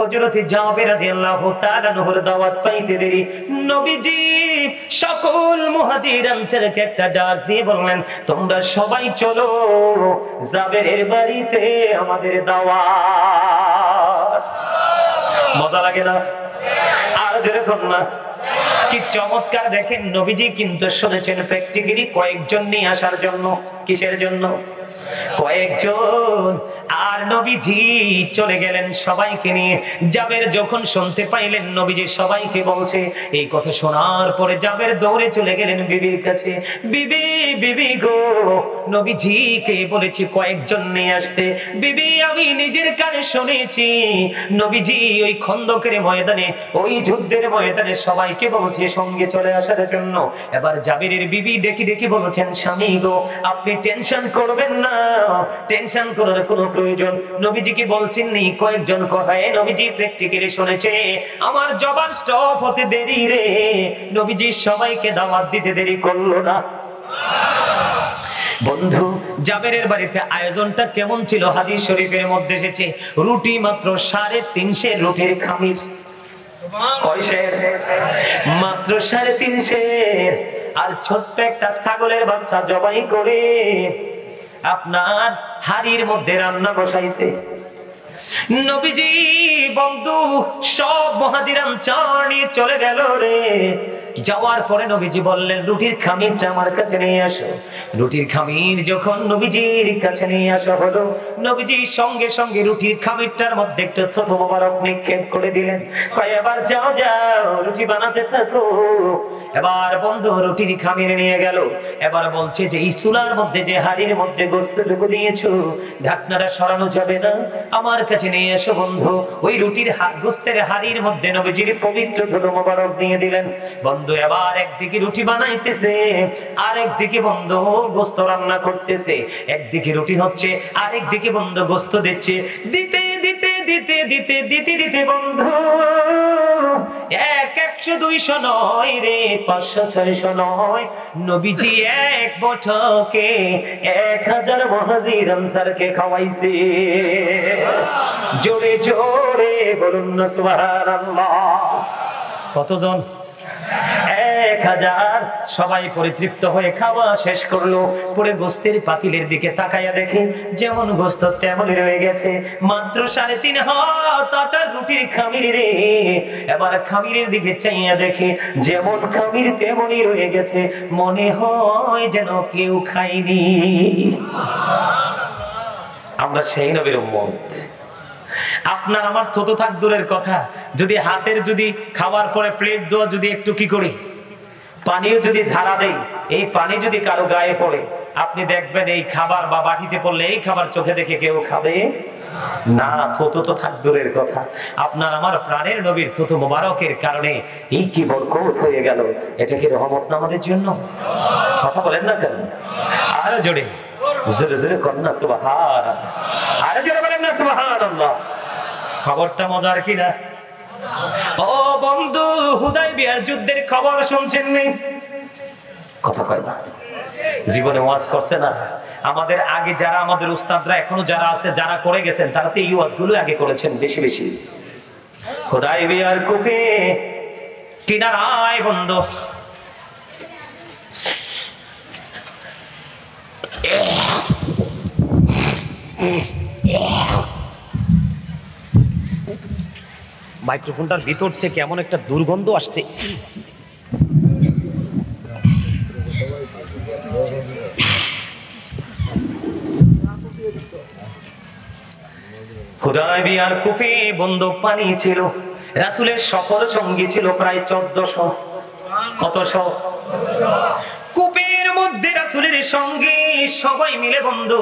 হযরত জাবের রাদিয়াল্লাহু তাআলা নহর দাওয়াত পাইতে দেরি নবীজি সকল মুহাজির আনসারকে একটা ডাক দিয়ে বললেন, তোমরা সবাই চলো জাবেরের বাড়িতে আমাদের দাওয়াত। মজা লাগে না? আর যেরকম না, কি চমৎকার দেখেন। নবীজি কিন্তু শুনেছেন প্র্যাকটিক্যালি কয়েকজন নিয়ে আসার জন্য। কিসের জন্য? কয়েকজন। আর নবীজি চলে গেলেন সবাইকে নিয়ে। জাবের যখন শুনতে পাইলেন নবীজি সবাইকে বলছে, এই কথা শোনার পরে জাবের দৌড়ে চলে গেলেন বিবির কাছে। বিবি, বিবি গো, নবীজিকে বলেছি কয়েকজন নিয়ে আসতে। বিবি, আমি নিজের কানে শুনেছি নবীজি ওই খন্দকের ময়দানে, ওই যুদ্ধের ময়দানে সবাইকে বলছে সঙ্গে চলে আসার জন্য। এবার জাবেরের বিবি ডেকে ডেকে বলেছেন, স্বামী গো, আপনি টেনশন করবেন না, টেনশন করার কোনো প্রয়োজন। নবীজিকে বলছেন নি কয়েকজন কথায় নবীজি প্র্যাকটিক্যালি শুনেছে। আমার জবান স্টপ হতে দেরি রে, নবীজি সবাইকে দাওয়াত দিতে দেরি করলো না। বন্ধু, জাবেরের বাড়িতে আয়োজনটা কেমন ছিল? হাদিস শরীফের মধ্যে এসেছে রুটি মাত্র 350 রুটির খামির। কয়শের? মাত্র 350। আর ছোট্ট একটা ছাগলের বাচ্চা জবাই করে আপনার হাড়ির মধ্যে রান্না বসাইছে। নবীজি বন্ধু সব মুহাজিরান নিয়ে চলে গেল রে। যাওয়ার পরে নবীজি বললেন, রুটির খামিরটা আমার কাছে নিয়ে আসো। রুটির খামির যখন নবীজির কাছে নিয়ে আসা হলো, নবীজি সঙ্গে সঙ্গে রুটির খামিরটার মধ্যে একটু থুতু মোবারক নিক্ষেপ করে দিলেন। কয়, এবার যাও যাও রুটি বানাতে থাকো। এবার বন্ধু রুটির খামির নিয়ে গেল। এবার বলছে যে এই চুলার মধ্যে যে হাড়ির মধ্যে গোশতটুকু দিয়েছো, ঢাকনাটা সরানো যাবে না, আমার কাছে নিয়ে এসো বন্ধু। ওই রুটির গোশতের হাড়ির মধ্যে নবীজির পবিত্র থুতু মোবারক দিয়ে দিলেন। বন্ধু এবার একদিকে রুটি বানাইতেছে, আর একদিকে বন্ধু গোশত রান্না করতেছে। একদিকে রুটি হচ্ছে, আরেকদিকে বন্ধু গোশত দিচ্ছে। দিতে দিতে দিতে দিতে দিতে দিতে বন্ধু 100-200 নয় রে, 500-600 নয়, নবীজি এক বৈঠকে 1000 মুহাজির আনসারকে খাওয়াইছে। জোরে জোরে বলুন না সুবহানাল্লাহ। কতজন? 1000। সবাই পরিতৃপ্ত হয়ে খাওয়া শেষ করলো। পরে গোস্তের পাতিলের দিকে তাকাইয়া দেখে যেমন গোস্ত তেমনই রয়ে গেছে। মাত্র 3.5 হাত আটার রুটির খামির রে। এবার খামিরের দিকে চাইয়া দেখে যেমন খামির তেমনই রয়ে গেছে। মনে হয় যেন কেউ খায়নি। আমরা সেই নবীর উম্মত। আপনার আমার থুতু থাক দূরের কথা, যদি হাতের যদি খাওয়ার পরে প্লেট দেওয়া যদি একটু কি করি, পানিও যদি ঝাড়া দেই, এই পানি যদি কারো গায়ে পড়ে, আপনি দেখবেন এই খাবার বা বাটিতে পড়লে এই খাবার চোখে দেখে কেউ খাবে না। থুতু তো থাক দূরের কথা, আপনার আমার প্রাণের নবীর থুতু মোবারকের কারণে এই কি বরকত হয়ে গেল। এটা কি রহমত না আমাদের জন্য? কথা বলেন না কেন? আরো জোরে জোরে জোরে কন্যা সুবহানাল্লাহ, আরো জোরে বলেন না সুবহানাল্লাহ। খবরটা মজার কিনা? ও বন্ধু, হুদায়বিয়ার যুদ্ধের খবর শুনছেন নি? কথা কয় না, জীবনে ওয়াজ করছে না। আমাদের আগে যারা, আমাদের উস্তাদরা এখনো যারা আছে, যারা করে গেছেন, তারা তো এই ওয়াজগুলো আগে করেছেন বেশি বেশি। হুদায়বিয়ার কুফে কিনারায় বন্ধু মাইক্রোফোনটার ভিতর থেকে এমন একটা দুর্গন্ধ আসছে। হুদায়বিয়ার কুফে বন্দুক পানি ছিল। রাসূলের সফর সঙ্গী ছিল প্রায় 1400। কতশো? কূপের মধ্যে রাসূলের সঙ্গে সবাই মিলে বন্ধু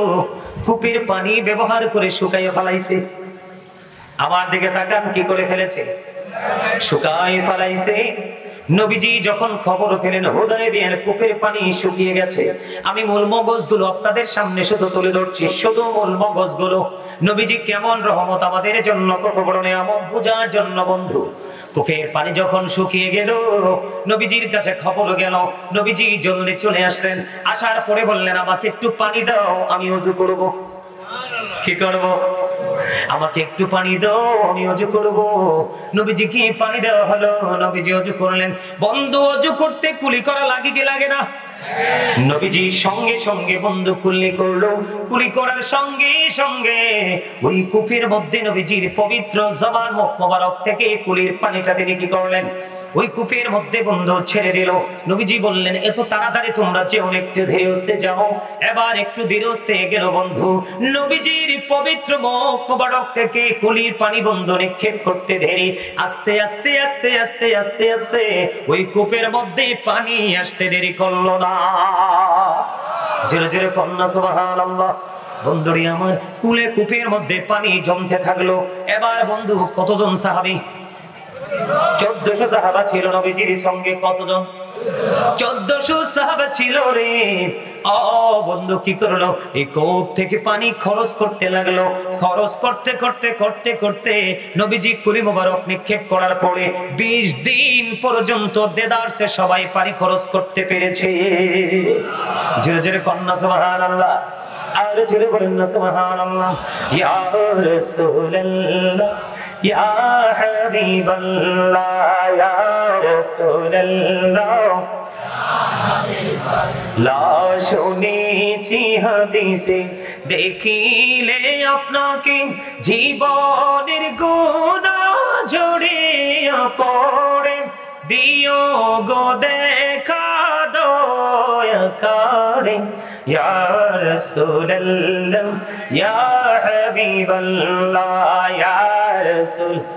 কূপের পানি ব্যবহার করে শুকাইয়ে ফেলাইছে। আমার দিকে তাকান, কি করে ফেলেছে? শুকাইয়ে ফেলাইছে। নবীজি যখন খবর পেলেন হুদায়বিয়ার কূপের পানি শুকিয়ে গেছে, আমি মূল মগজগুলো আপনাদের সামনে শুধু তুলে ধরছি, শুধু মূল মগজগুলো। নবীজি কেমন রহমত আমাদের জন্য, কত বড় নিয়ামত বোঝার জন্য বন্ধু। কূপের পানি যখন শুকিয়ে গেল, নবীজির কাছে খবর গেল। নবীজি জলদি চলে আসলেন। আসার পরে বললেন, আমাকে একটু পানি দাও, আমি ওযু করব। কি করব? আমাকে একটু পানি দাও, আমি ওযু করব। নবীজিকে পানি দেওয়া হলো, নবীজি ওযু করলেন। বন্ধু ওযু করতে কুলি করা লাগে কি লাগে না? নবীজি সঙ্গে সঙ্গে বন্ধু কুলি করলো। কুলি করার সঙ্গে সঙ্গে ওই কূপের মধ্যে নবীজির পবিত্র জবান মোবারক থেকে কুলির পানিটা তিনি কি করলেন? ওই কূপের মধ্যে বন্ধু ছেড়ে দিল। নবীজি বললেন, এত তাড়াতাড়ি তোমরা যে অনেকটা ধীরে আস্তে যাও। এবার একটু ধীরে আস্তে গেল বন্ধু। নবীজির পবিত্র মুখ মোবারক থেকে কুলির পানি বন্ধু নিক্ষেপ করতে দেরি। আস্তে আস্তে আস্তে আস্তে আস্তে আস্তে ওই কূপের মধ্যে পানি আসতে দেরি করলো না। জোরে জোরে কন্যা সুবহানাল্লাহ। বন্ধুরি আমার, কুলে কূপের মধ্যে পানি জমতে থাকলো। এবার বন্ধু কতজন সাহাবী? 1400 সাহাবা ছিল নবীজির সঙ্গে। কতজন? 1400 সাহাবা ছিল রে। ও বন্ধু কি করলো? এই কূপ থেকে পানি খরচ করতে লাগলো। খরচ করতে করতে করতে করতে নবীজি কুলি মোবারক নিক্ষেপ করার পরে 20 দিন পর্যন্ত দেদারসে সবাই পানি খরচ করতে পেরেছে। জোরে জোরে কন্যা সুবহানাল্লাহ। আর জোরে বলেন না সুবহানাল্লাহ। ইয়া রাসূলুল্লাহ, ইয়া হাবিবাল্লাহ, ইয়া রাসূলুল্লাহ, লা শুনেছি হাদিসে দেখিলে আপনাকে জীবনের গুনাহ ঝরিয়া পড়ে, দিও গো দেখা দয়া করে। ইয়া রাসূলুল্লাহ, ইয়া হাবিবাল্লাহ, ইয়া রাসূলুল্লাহ,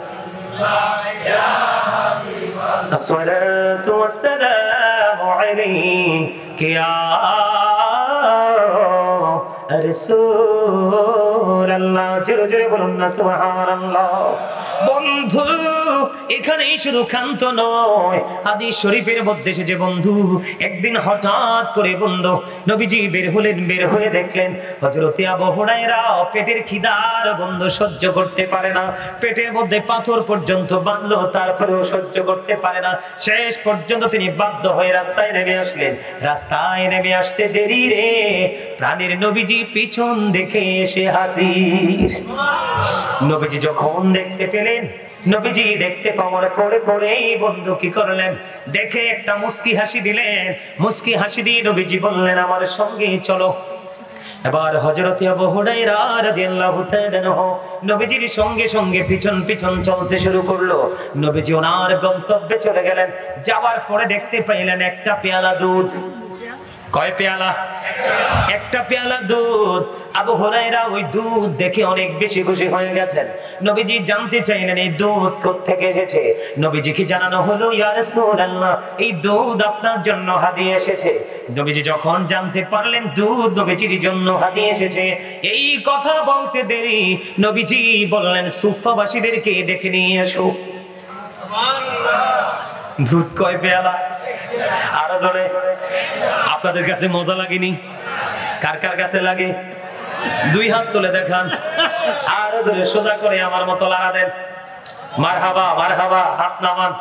ইয়া হাবিবাল্লাহ, আসসালাতু ওয়াসসালামু আলাইকা ইয়া রাসূলুল্লাহ। জোরে জোরে বলুন না সুবহানাল্লাহ। বন্ধু এখানেই শুধু ক্ষান্ত নয়, হাদিস শরীফের মধ্যে এসেছে বন্ধু, একদিন হঠাৎ করে বন্ধু নবীজি বের হলেন। বের হয়ে দেখলেন হযরতে আবু হুরায়রা পেটের খিদার বন্ধু সহ্য করতে পারে না। পেটের মধ্যে পাথর পর্যন্ত বাঁধলো, তারপরেও সহ্য করতে পারে না। শেষ পর্যন্ত তিনি বাধ্য হয়ে রাস্তায় নেমে আসলেন। রাস্তায় নেমে আসতে দেরি রে, প্রাণের নবীজি পিছন দেখে এসে হাজির। নবীজি যখন দেখতে পেলেন, নবীজি দেখতে পাওয়ার পরে পরেই বন্ধু কি করলেন? দেখে একটা মুস্কি হাসি দিলেন। মুস্কি হাসি দিয়ে নবীজি বললেন, আমার সঙ্গে চলো। এবার হযরতে আবু হুরায়রা রাদিয়াল্লাহু তাআলা নবীজির সঙ্গে সঙ্গে পিছন পিছন চলতে শুরু করলো। নবীজি ওনার গন্তব্যে চলে গেলেন। যাওয়ার পরে দেখতে পাইলেন একটা পেয়ালা দুধ। কয় পেয়ালা? একটা পেয়ালা দুধ। আবু হুরায়রা ওই দুধ দেখে অনেক বেশি খুশি হয়ে গেছেন। নবীজি জানতে চাইলেন এই দুধ কোত্থেকে এসেছে। নবীজিকে জানানো হলো, ইয়া রাসূলুল্লাহ, এই দুধ আপনার জন্য হাদিয়া এসেছে। নবীজি যখন জানতে পারলেন দুধ নবীজির জন্য হাদিয়া এসেছে, এই কথা বলতে দেরি নবীজি বললেন, সুফাবাসীদেরকে ডেকে নিয়ে এসো। সুবহানাল্লাহ। দুধ কয় পেয়ালা? আরো ধরে। আপনাদের কাছে মজা লাগেনি? কার কার কাছে লাগে? দুই হাত তুলে দেখান। আর জোরে সোজা করে আমার মতো লাড়া দেন। মারহাবা মারহাবা, হাত নামান।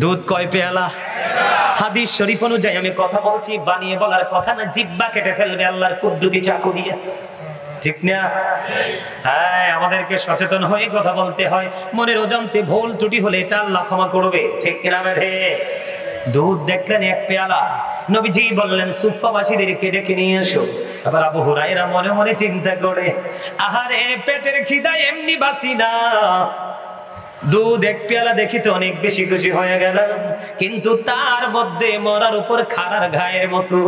দুধ কয় পেয়ালা? হাদিস শরীফ অনুযায়ী আমি কথা বলছি, বানিয়ে বলার কথা না, জিহ্বা কেটে ফেলবে আল্লাহর কুদরতি চাকু দিয়ে। ঠিক না? হ্যাঁ, আমাদেরকে সচেতন হয়ে কথা বলতে হয়। মনের অজান্তে ভুল ত্রুটি হলে এটা আল্লাহ ক্ষমা করবে। ঠিক কিনা বেঠে? দুধ দেখলেন এক পেয়ালা। নবীজি বললেন, সুফাবাসীদেরকে ডেকে নিয়ে এসো। আবার আবু হুরায়রা মনে মনে চিন্তা করে, আহারে পেটের খিদা এমনি বাসি না, দুধ এক পেয়ালা দেখি তো অনেক বেশি খুশি হয়ে গেলাম, কিন্তু তার মধ্যে মরার উপর খাড়ার ঘায়ের মতো।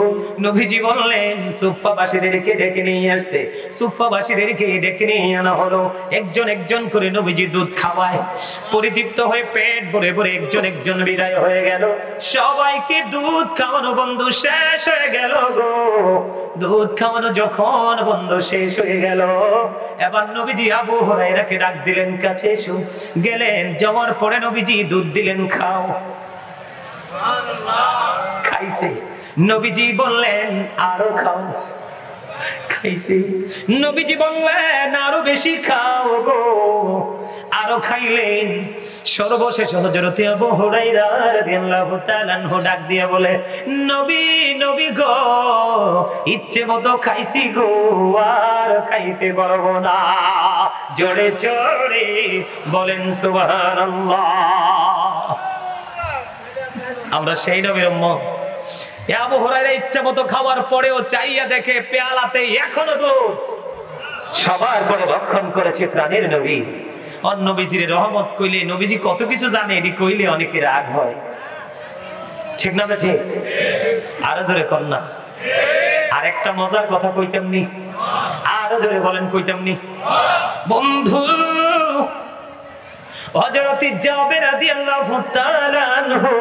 নবীজি বললেন সুফাবাসীদেরকে ডেকে নিয়ে আসতে। সুফাবাসীদেরকে ডেকে নিয়ে আনা হলো। একজন একজন করে নবীজি দুধ খাওয়ায়। পরিতৃপ্ত হয়ে পেট ভরে ভরে একজন একজন বিদায় হয়ে গেল। সবাইকে দুধ খাওয়ানো বন্ধু শেষ হয়ে গেল গো। দুধ খাওয়ানো যখন বন্ধু শেষ হয়ে গেল, এবার নবীজি আবু হুরায়রাকে ডাক দিলেন, কাছে এসো। গেলেন, যাওয়ার পরে নবীজি দুধ দিলেন, খাও। সুবহানাল্লাহ। খাইছে। নবীজি বললেন, আরো খাও। খাইছে। নবীজি বললেন, আরো বেশি খাও গো। আরো আরো খাইলেন। সর্বশেষ হযরত আবু হুরায়রা রাদিয়াল্লাহু তাআলা আনহু ডাক দিয়ে বলে, নবী নবী গো, ইচ্ছে মতো খাইছি গো, আর খাইতে পারবো না। জোরে জোরে বলেন সুবহানাল্লাহ। আমরা সেই নবীর উম্মত। আবু হুরায়রা ইচ্ছে মতো খাওয়ার পরেও চাইয়া দেখে পেয়ালাতে এখনো দুধ। সবার পরে রক্ষণ করেছে প্রাণের নবী। অন্য নবীজির রহমত কইলে নবীজি কত কিছু জানে, এটি কইলে অনেকে রাগ হয়, ঠিক না বেঠে? আরো জোরে কন্যা। আর একটা মজার কথা কইতামনি, আরো জোরে বলেন কইতামনি বন্ধু। হযরত জাবের রাদিয়াল্লাহু তাআলা আনহু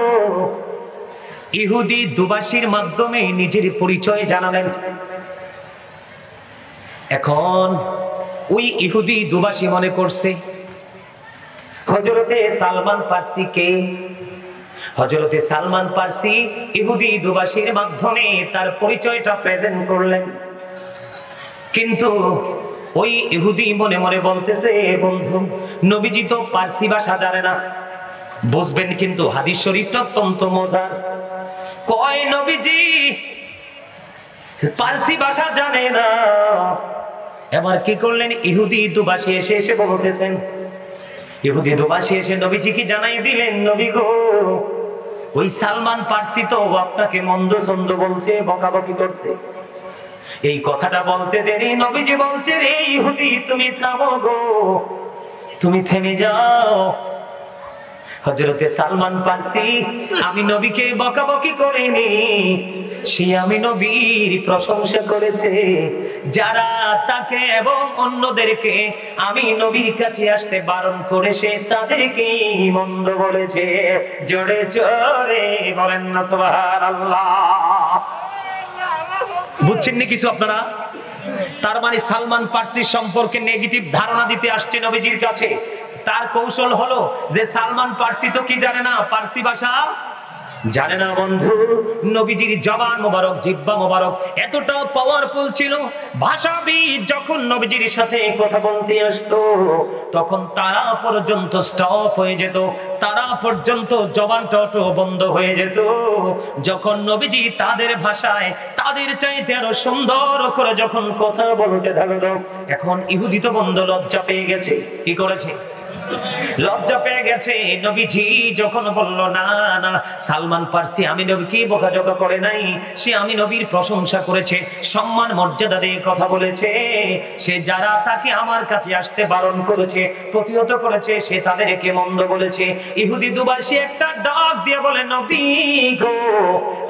ইহুদি দুবাসীর মাধ্যমে নিজের পরিচয় জানালেন। এখন ওই ইহুদি দুবাসী মনে করছে হযরতে সালমান পারসি কে। হযরতে সালমান পারসি ইহুদি দুবাসীর মাধ্যমে তার পরিচয়টা প্রেজেন্ট করলেন। কিন্তু ওই ইহুদি মনে মনে বলতেছে, বন্ধু নবীজি তো পারসি ভাষা জানে না। বুঝবেন কিন্তু হাদিস শরীফটা অত্যন্ত মজার। কয় নবীজি পারসি ভাষা জানে না। এবার কি করলেন, ইহুদি দুবাসী এসে বলতেছেন, ইহুদি দুবাসী এসে নবীজিকে জানাই দিলেন, নবী গো, ওই সালমান পারসি তো আপনাকে মন্দ ছন্দ বলছে, বকাবকি করছে। এই কথাটা বলতে দেরি নবীজি বলছে, রে ইহুদি তুমি থামো গো, তুমি থেমে যাও। হযরতে সালমান পারসি আমি নবীকে বকাবকি করিনি, সে আমি নবীর প্রশংসা করেছে। যারা তাকে এবং অন্যদেরকে আমি নবীর কাছে আসতে বারণ করেছে তাদেরকে মন্দ বলেছে। জোরে জোরে বলেন না সুবহানাল্লাহ। বুঝছেন নি কিছু আপনারা? তার মানে সালমান পারসি সম্পর্কে নেগেটিভ ধারণা দিতে আসছে নবীজির কাছে। তার কৌশল হলো যে সালমান পারসি তো কি জানে না, পারসি ভাষা জানে না। বন্ধু নবীজির জবান মোবারক, জিহ্বা মোবারক এতটা পাওয়ারফুল ছিল, ভাষাবিদ যখন নবীজির সাথে কথা বলতে আসতো তখন তারা পর্যন্ত স্টপ হয়ে যেত, তারা পর্যন্ত জবানটা বন্ধ হয়ে যেত যখন নবীজি তাদের ভাষায় তাদের চাইতে আরো সুন্দর করে যখন কথা বলতে থাকলো। এখন ইহুদি তো বন্ধু লজ্জা পেয়ে গেছে। কি করেছে? লজ্জা পেয়ে গেছে। নবীজি যখন বলল, না না সালমান পারসি আমি নবীকে বকাঝকা করে নাই, সে আমি নবীর প্রশংসা করেছে, সম্মান মর্যাদা দিয়ে কথা বলেছে। সে যারা তাকে আমার কাছে আসতে বারণ করেছে, প্রতিহত করেছে, সে তাদেরকে মন্দ বলেছে। ইহুদি দুবাসী একটা ডাক দিয়ে বলে, নবী গো,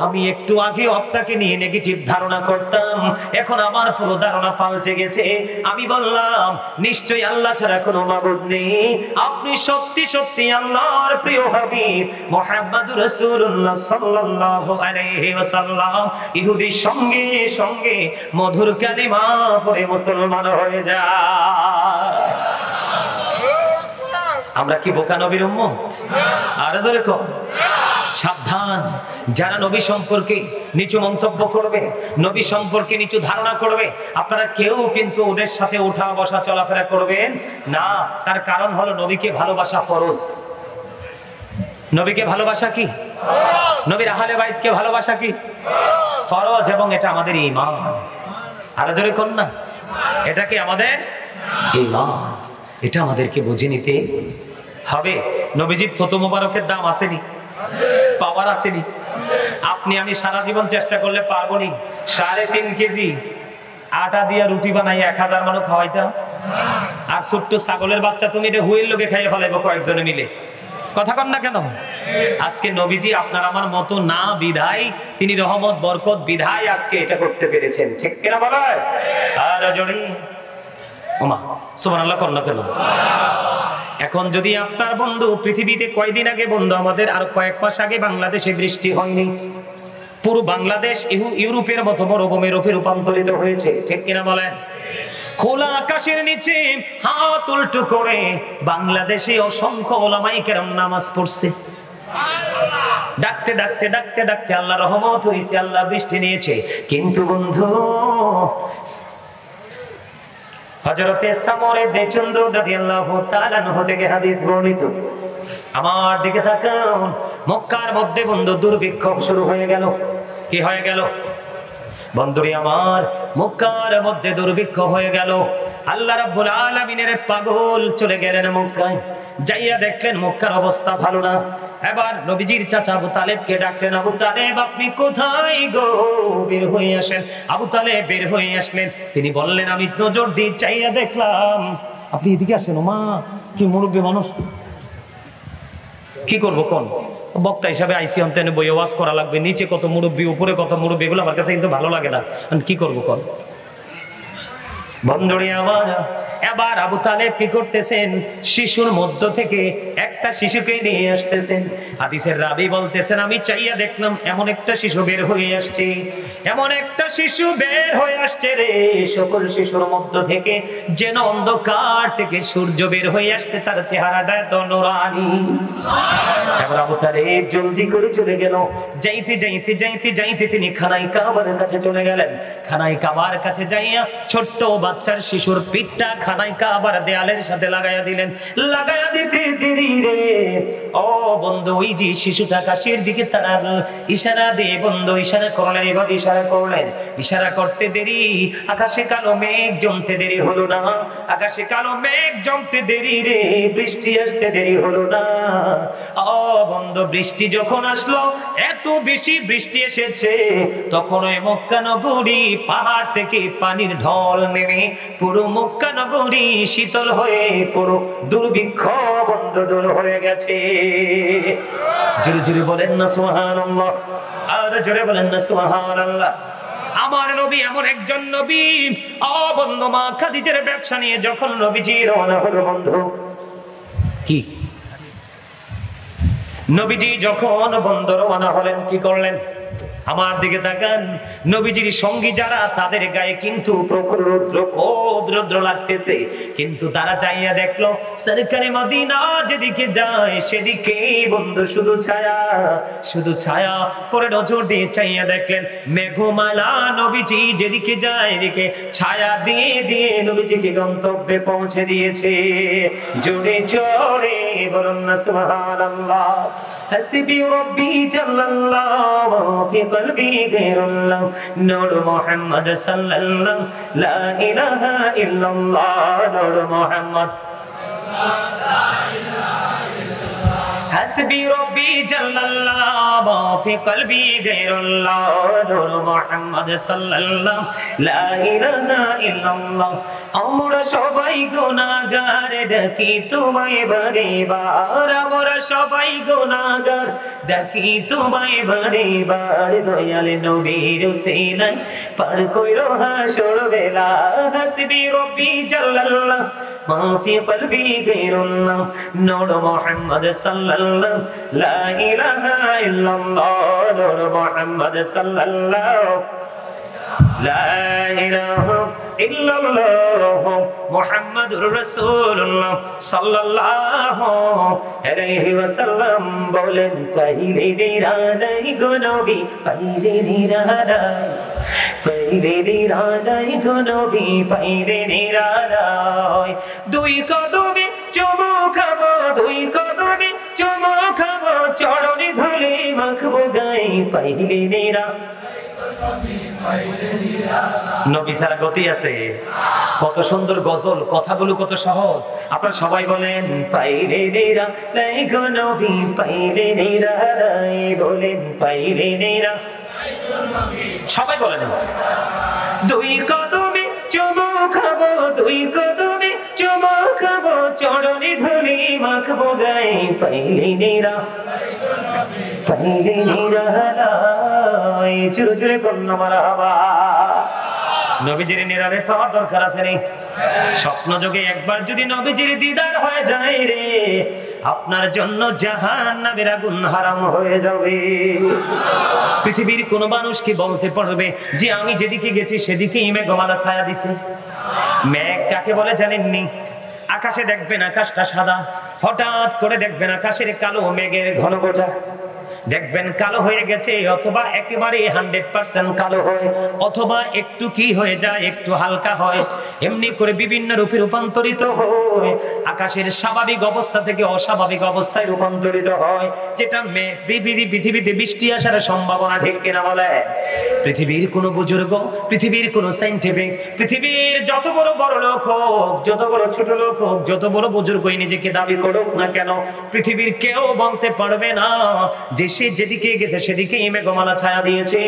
আমি একটু আগে আপনাকে নিয়ে নেগেটিভ ধারণা করতাম, এখন আমার পুরো ধারণা পাল্টে গেছে। আমি বললাম নিশ্চয়ই আল্লাহ ছাড়া কোনো মাবুদ নেই, আপনি সত্যি সত্যি আল্লাহর প্রিয় হাবিব মুহাম্মদুর রাসূলুল্লাহ সাল্লাল্লাহু আলাইহি ওয়াসাল্লাম। ইহুদি সঙ্গে সঙ্গে মধুর কালিমা পড়ে মুসলমান হয়ে যায়। আমরা কি বোকা নবীর উম্মত? আর জোরে কও সাবধান। যারা নবী সম্পর্কে নিচু মন্তব্য করবে, নবী সম্পর্কে নিচু ধারণা করবে, আপনারা কেউ কিন্তু ওদের সাথে উঠা বসা চলাফেরা করবেন না। তার কারণ হলো নবীকে ভালোবাসা ফরজ। নবীকে ভালোবাসা কি? নবীর আহলে বাইতকে ভালোবাসা কি? ফরজ। এবং এটা আমাদের ঈমান। আরো জোরে কোন না, এটা কি আমাদের ঈমান? এটা আমাদেরকে বুঝে নিতে হবে। নবীজির থুতু মোবারকের দাম আসেনি, পাওয়ার আসেনি। আপনি আমি সারা জীবন চেষ্টা করলে পারবো নি 3.5 কেজি আটা দিয়া রুটি বানাই 1000 মানুষ খাওয়াইতাম। আর ছোট্ট ছাগলের বাচ্চা তুমি এটা হুইল লোকে খাইয়ে ফেলাইবো কয়েকজনে মিলে। কথা কন না কেন? আজকে নবীজি আপনার আমার মতো না বিধায়, তিনি রহমত বরকত বিধায় আজকে এটা করতে পেরেছেন। ঠিক কিনা বলে? আর জড়ি ওমা সুবহানাল্লাহ কর না কেন? এখন যদি আপনার বন্ধু পৃথিবীতে কয়দিন আগে বন্ধু আমাদের আর কয়েক মাস আগে বাংলাদেশে বৃষ্টি হয়নি, পুরো বাংলাদেশ ইউরোপের মতো মরুভূমির রূপে রূপান্তরিত হয়েছে। ঠিক কিনা বলেন? খোলা আকাশের নিচে হাত উল্টো করে বাংলাদেশে অসংখ্য ওলামায়ে কেরাম নামাজ পড়ছে। ডাকতে ডাকতে ডাকতে ডাকতে আল্লাহ রহমত হয়েছে, আল্লাহ বৃষ্টি নিয়েছে। কিন্তু বন্ধু হযরতে সামর ইবনে জুনদুব রাদিয়াল্লাহু তাআলা আনহু থেকে হাদিস বর্ণিত। আমার দিকে তাকান, মক্কার মধ্যে বন্ধু দুর্ভিক্ষ শুরু হয়ে গেল। কি হয়ে গেল বন্ধুরে আমার? মক্কার মধ্যে দুর্ভিক্ষ হয়ে গেল। আল্লাহ রাব্বুল আলামিনের পাগল চলে গেলেন মক্কায়, যাইয়া দেখলেন মক্কার অবস্থা ভালো না। এবার নবীজির চাচা আবু তালেবকে ডাকলেন, আবু তালেব আপনি কোথায় গো, বের হয়ে আসেন। আবু তালেব বের হয়ে আসলেন। তিনি বললেন, আমি নজর দিয়ে চাইয়া দেখলাম। আপনি এদিকে আসেন। মা কি মুরব্বী মানুষ, কি করবো কোন বক্তা হিসাবে আইসি অন্তনে বই ওয়াজ করা লাগবে, নিচে কত মুরব্বী উপরে কত মুরব্বী, এগুলো আমার কাছে কিন্তু ভালো লাগে না। কি করবো কোন বন্ধুরে আমার? এবার আবু তালেব কি করতেছেন, শিশুর মধ্য থেকে একটা শিশুকে নিয়ে আসতেছেন। হাদিসের রাবী বলতেছেন, আমি চাইয়া দেখলাম এমন একটা শিশু বের হয়ে আসছে, এমন একটা শিশু বের হয়ে আসছে রে, সকল শিশুর মধ্য থেকে যেন অন্ধকার থেকে সূর্য বের হয়ে আসতে, তার চেহারাটা এত নূরানি। এবার আবু তালেব জলদি করে চলে গেল। যাইতে যাইতে যাইতে যাইতে তিনি খানায় কাবার কাছে চলে গেলেন। খানায় কাবার কাছে যাইয়া ছোট্ট বাচ্চার শিশুর পিঠটা খানায় কাবার দেয়ালের সাথে লাগাইয়া দিলেন। লাগাইয়া দিতে দেরি রে ও বন্ধু, ওই যে শিশুটা আকাশের দিকে তার ইশারা দিয়ে বন্ধু ইশারা করলেন, এভাবে ইশারা করলেন। ইশারা করতে দেরি, আকাশে কালো মেঘ জমতে দেরি হলো না। আকাশে কালো মেঘ জমতে দেরি রে, বৃষ্টি আসতে দেরি হলো না। ও বন্ধু, বৃষ্টি যখন আসলো, এত বেশি বৃষ্টি এসেছে, তখন ওই মক্কা নগরী পাহাড় থেকে পানির ঢল নেমে পুরো মক্কা নগরী শীতল হয়ে পুরো দুর্ভিক্ষ বন্ধ দূর হয়ে গেছে। জোরে জোরে বলেন না সুবহানাল্লাহ, আর জোরে বলেন না সুবহানাল্লাহ। আমার নবী এমন একজন নবী। ও বন্ধু, মা খাদিজার ব্যবসা নিয়ে যখন নবীজি রওনা হলো বন্ধু, কি নবীজি যখন বন্ধু রওনা হলেন, কি করলেন? আমার দিকে তাকান, নবীজির সঙ্গী যারা, তাদের গায়ে কিন্তু প্রখর রৌদ্র, খুব রৌদ্র লাগতেছে, কিন্তু তারা চাইয়া দেখলো সরকারে মদিনা যেদিকে যায় সেদিকে বন্ধু শুধু ছায়া, শুধু ছায়া। পরে নজর দিয়ে চাইয়া দেখলেন মেঘমালা নবীজি যেদিকে যায় এদিকে ছায়া দিয়ে দিয়ে নবীজিকে গন্তব্যে পৌঁছে দিয়েছে। জোরে জোরে বলুন না সুবহানাল্লাহ। হাসবি রাব্বি জাল্লাল্লাহু ফি কলবি গায়রুল্লাহ, নূর মুহাম্মদ সাল্লাল্লাহু লা ইলাহা ইল্লাল্লাহ, নূর মুহাম্মদ হাসবি রব্বি জাল্লাল্লাহু ফি কলবি গায়রুল্লাহ, নূর মুহাম্মদ সাল্লাল্লাহু লা ইলাহা ইল্লাল্লাহ। আমরা সবাই গুনাহগার, ডাকি তোমায় বারে বার, আমরা সবাই গুনাহগার, ডাকি তোমায় বারে বার। দয়াল নবীর উসিলায় পার কইরো হাসর বেলা। হাসবি রব্বি জাল্লাল্লাহু মা ফি কলবি গায়রুল্লাহ, নূর মুহাম্মদ সাল্লাল্লাহু লা ইলাহা ইল্লাল্লাহ, নূর মুহাম্মদ সাল্লাল্লাহু লা ইলাহা ইল্লাল্লাহ, মুহাম্মাদুর রাসূলুল্লাহ সাল্লাল্লাহু আলাইহি ওয়াসাল্লাম বলেন, পাইলে নিরালাই গো নবী, পাইলে নিরালাই, পাইলে নিরালাই গো নবী, পাইলে নিরালাই। দুই কদমে চুমু খাবো, দুই কদমে চুমু খাবো, চরণে ধুলি মাখবো গায়ে, পাইলে নিরালাই। নবী ছাড়া গতি আছে? কত সুন্দর গজল, কথাগুলো কত সহজ। আপনারা সবাই বলেন পাইলে নিরালাই গো নবী, পাইলে নিরালাই, বলেন পাইলে নিরালাই, সবাই বলেন। দুই কদমে চুমু খাবো, দুই কদমে চুমু খাবো, চরণে ধুলি মাখবো গায়ে, পাইলে নিরালাই, পাইলে নিরালাই। জোরে জোরে কন্যা মারহাবা। নবীজির নিরালে পাওয়ার দরকার আছে নেই? স্বপ্ন যোগে একবার যদি নবীজির দিদার হয়ে যায় রে, আপনার জন্য জাহান্নামের আগুন হারাম হয়ে যাবে। পৃথিবীর কোন মানুষ কি বলতে পারবে যে আমি যেদিকে গেছি সেদিকেই মেঘমালা ছায়া দিছে? মেঘ কাকে বলে জানেননি? আকাশে দেখবেন আকাশটা সাদা, হঠাৎ করে দেখবেন আকাশের কালো মেঘের ঘনঘটা। দেখবেন কালো হয়ে গেছে, অথবা একেবারে 100% কালো হয়, অথবা একটু কি হয়ে যায়, একটু হালকা হয়, এমনি করে বিভিন্ন রূপে রূপান্তরিত হয়। আকাশের স্বাভাবিক অবস্থা থেকে অস্বাভাবিক অবস্থায় রূপান্তরিত হয়, যেটা পৃথিবীতে বৃষ্টি আসার সম্ভাবনা, ঠিক কিনা বলে? পৃথিবীর কোন বুজুর্গ, পৃথিবীর কোন সায়েন্টিফিক, পৃথিবীর যত বড় বড় লোক হোক, যত বড় ছোট লোক হোক, যত বড় বুজুর্গই নিজেকে দাবি করুক না কেন, পৃথিবীর কেউ বলতে পারবে না যে সে যেদিকে গেছে সেদিকেই মেঘমালা ছায়া দিয়েছে।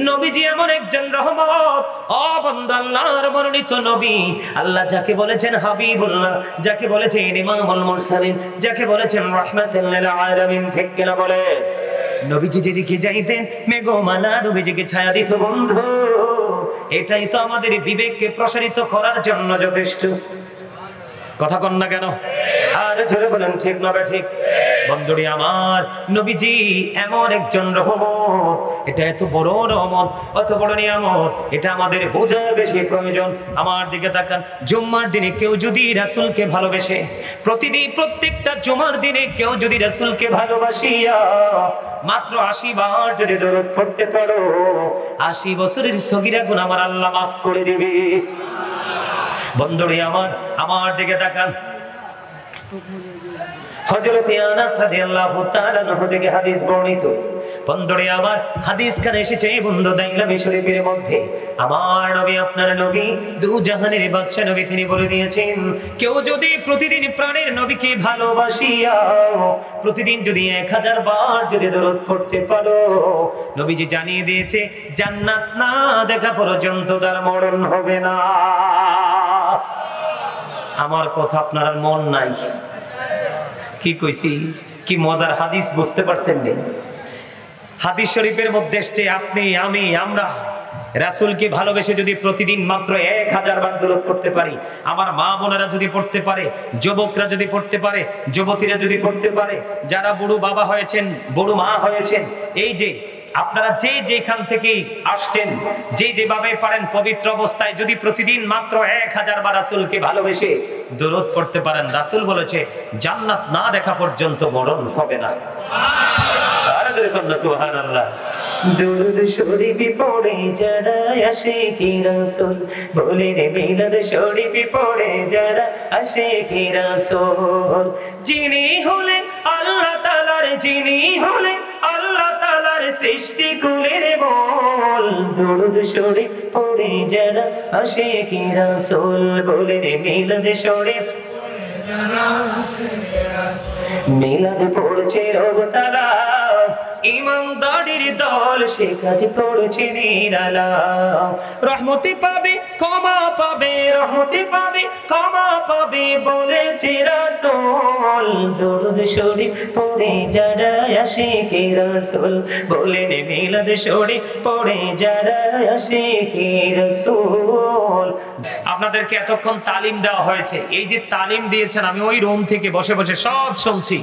নবীজি এমন একজন রহমত, ও বান্দা, আল্লাহর মনোনীত নবী। আল্লাহ যাকে বলেছেন হাবিবুল্লাহ, যাকে বলেছেন ইমামুল মুরসালিন, যাকে বলেছেন রাহমাতুল লিল আলামিন, ঠিক কিনা বলে? নবীজি যেদিকে যাইতেন মেঘমালা নবীজিকে ছায়া দিত। বন্ধু, এটাই তো আমাদের বিবেককে প্রসারিত করার জন্য যথেষ্ট। কথা কন না কেন? আর জোরে বলেন ঠিক না ঠিক? বন্ধুরি আমার, নবীজি এমন একজন রহমত, এটা এত বড় রহমত, অত বড় নিয়ামত, এটা আমাদের বোঝার বেশি প্রয়োজন। আমার দিকে তাকান, জুম্মার দিনে কেউ যদি রাসূলকে ভালোবেসে, প্রতিদিন প্রত্যেকটা জুমার দিনে কেউ যদি রাসূলকে ভালোবাসিয়া মাত্র 80 বার যদি দরুদ পড়তে পারো, 80 বছরের সগীরা গুনাহ আমার আল্লাহ মাফ করে দিবে। বন্ধুরে আমার দিকে তাকান, হযরত আনাস রাদিয়াল্লাহু তাআলা আনহু থেকে হাদিস বর্ণিত। বন্ধুরে আমার, হাদিস কানে এসেছে বন্ধু দাইলামি শরীফের মধ্যে। আমার নবী, আপনার নবী, দু জাহানের বাদশা নবী, তিনি বলে দিয়েছেন, কেউ যদি প্রতিদিন প্রাণের নবীকে ভালোবাসিয়া প্রতিদিন যদি 1000 বার যদি দরুদ পড়তে পারো, নবীজি জানিয়ে দিয়েছে জান্নাত না দেখা পর্যন্ত তার মরণ হবে না। আমার কথা আপনার আর মন নাই? কি কইছি? কি মজার হাদিস, বুঝতে পারছেন? হাদিস শরীফের মধ্যে এসেছে আপনি, আমি, আমরা রাসূলকে ভালোবেসে যদি প্রতিদিন মাত্র 1000 বার দরুদ পড়তে পারি, আমার মা বোনেরা যদি পড়তে পারে, যুবকরা যদি পড়তে পারে, যুবতীরা যদি পড়তে পারে, যারা বুড়ো বাবা হয়েছেন, বুড়ো মা হয়েছেন, এই যে আপনারা যে যেখান থেকে আসছেন, যে যেভাবে পারেন, পবিত্র অবস্থায় যদি প্রতিদিন মাত্র 1000 বার রাসূলকে ভালোবেসে দরুদ পড়তে পারেন, রাসূল বলেছে জান্নাত না দেখা পর্যন্ত মরণ হবে না। আর দেখুন না, সুবহানাল্লাহ। দরুদ শরীফ পড়ে যারা আশিকি রাসূল, বলে রে মিলাদ শরীফ পড়ে যারা আশিকি রাসূল, যিনি হলেন আল্লাহ তাআলার, যিনি হলেন আল্লাহ তাআলার সৃষ্টি কুলের বল, দরুদ শরীফ পড়ে যারা আশিকি রাসূল, বলে রে মিলাদ শরীফ, মিলাদ পড়ছে রব তারা, ইমানদারির দল সে কাজ পড়ছে নিরালাম, রহমতে পাবে ক্ষমা পাবে, রহমতে পাবে ক্ষমা পাবে বলেছে রাসূল, দরুদ শরীফ পড়ে যারা আশিকি রাসূল, বলেন মিলাদ শরীফ পড়ে যারা আশিকি রাসূল। আপনাদেরকে এতক্ষণ তালিম দেওয়া হয়েছে, এই যে তালিম দিয়েছেন, আমি ওই রুম থেকে বসে বসে সব শুনছি।